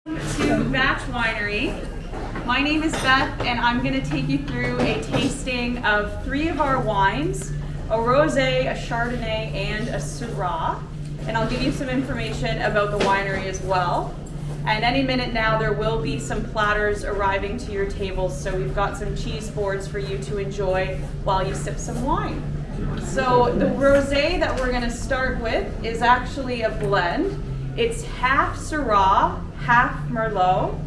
To Batch Winery. My name is Beth and I'm going to take you through a tasting of 3 of our wines, a Rosé, a Chardonnay, and a Syrah. And I'll give you some information about the winery as well. And any minute now there will be some platters arriving to your tables, so we've got some cheese boards for you to enjoy while you sip some wine. So the Rosé that we're going to start with is actually a blend. It's half Syrah, half Merlot.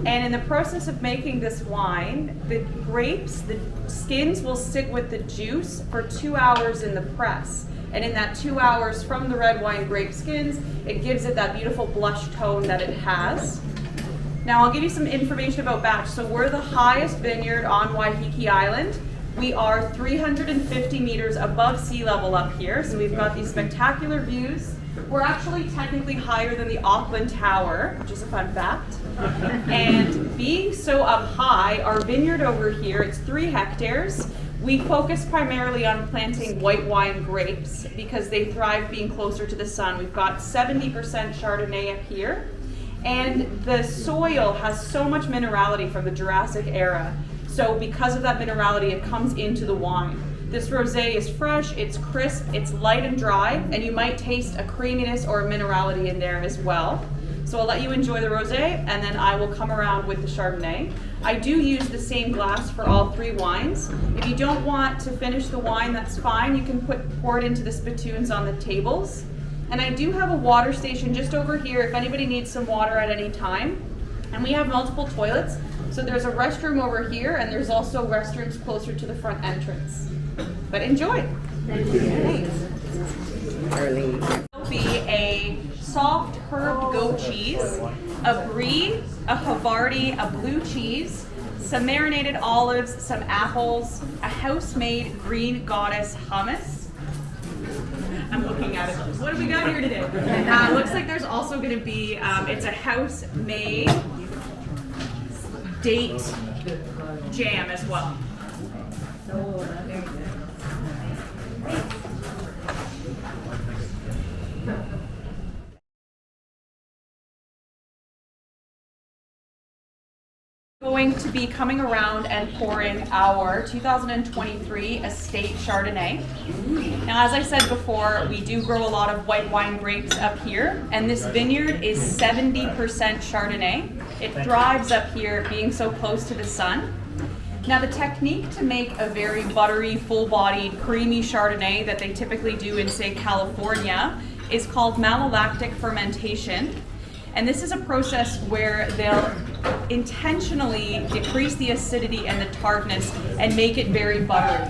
And in the process of making this wine, the grapes, the skins will sit with the juice for 2 hours in the press. And in that 2 hours from the red wine grape skins, it gives it that beautiful blush tone that it has. Now I'll give you some information about Batch. So we're the highest vineyard on Waiheke Island. We are 350 meters above sea level up here, so we've got these spectacular views. We're actually technically higher than the Auckland Tower, which is a fun fact. And being so up high, our vineyard over here, it's 3 hectares. We focus primarily on planting white wine grapes because they thrive being closer to the sun. We've got 70% Chardonnay up here. And the soil has so much minerality from the Jurassic era. So because of that minerality, it comes into the wine. This rosé is fresh, it's crisp, it's light and dry, and you might taste a creaminess or a minerality in there as well. So I'll let you enjoy the rosé, and then I will come around with the Chardonnay. I do use the same glass for all 3 wines. If you don't want to finish the wine, that's fine. You can pour it into the spittoons on the tables. And I do have a water station just over here if anybody needs some water at any time. And we have multiple toilets. So there's a restroom over here, and there's also restrooms closer to the front entrance. But enjoy. Thank you. It'll be a soft herb goat cheese, a brie, a Havarti, a blue cheese, some marinated olives, some apples, a house-made green goddess hummus. I'm looking at it. What do we got here today? Looks like there's also going to be, it's a house-made date jam as well. Going to be coming around and pouring our 2023 Estate Chardonnay. Now, as I said before, we do grow a lot of white wine grapes up here, and this vineyard is 70% Chardonnay. It thrives up here being so close to the sun. Now, the technique to make a very buttery, full-bodied, creamy Chardonnay that they typically do in, say, California is called malolactic fermentation. And this is a process where they'll intentionally decrease the acidity and the tartness and make it very buttery.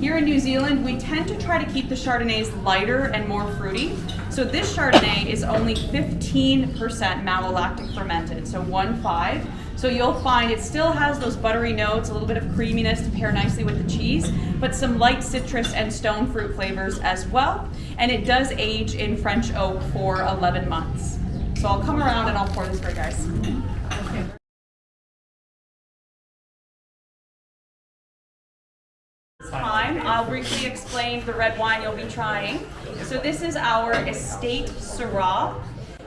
Here in New Zealand, we tend to try to keep the Chardonnays lighter and more fruity. So this Chardonnay is only 15% malolactic fermented, so 1.5. So you'll find it still has those buttery notes, a little bit of creaminess to pair nicely with the cheese, but some light citrus and stone fruit flavors as well. And it does age in French oak for 11 months. So I'll come around and I'll pour this for you guys. Okay. I'll briefly explain the red wine you'll be trying. So this is our Estate Syrah.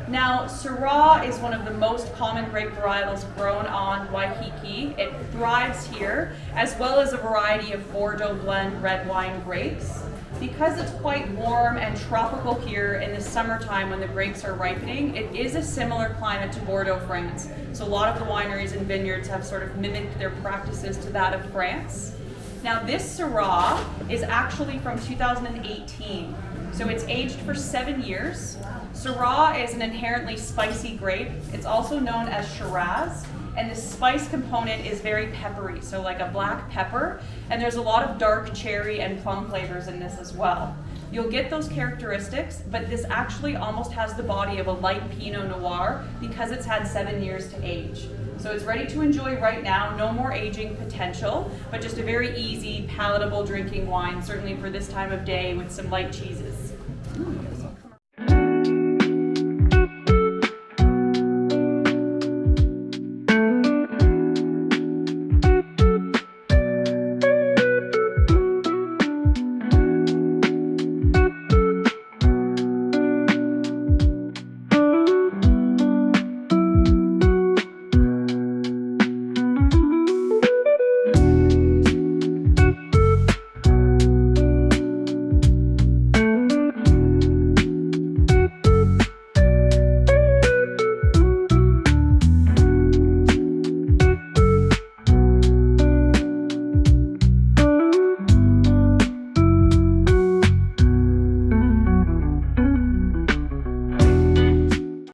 Now, Syrah is one of the most common grape varietals grown on Waiheke. It thrives here, as well as a variety of Bordeaux blend red wine grapes. Because it's quite warm and tropical here in the summertime when the grapes are ripening, it is a similar climate to Bordeaux, France. So a lot of the wineries and vineyards have sort of mimicked their practices to that of France. Now, this Syrah is actually from 2018. So it's aged for 7 years. Syrah is an inherently spicy grape. It's also known as Shiraz, and the spice component is very peppery, so like a black pepper, and there's a lot of dark cherry and plum flavors in this as well. You'll get those characteristics, but this actually almost has the body of a light Pinot Noir because it's had 7 years to age. So it's ready to enjoy right now, no more aging potential, but just a very easy, palatable drinking wine, certainly for this time of day with some light cheeses.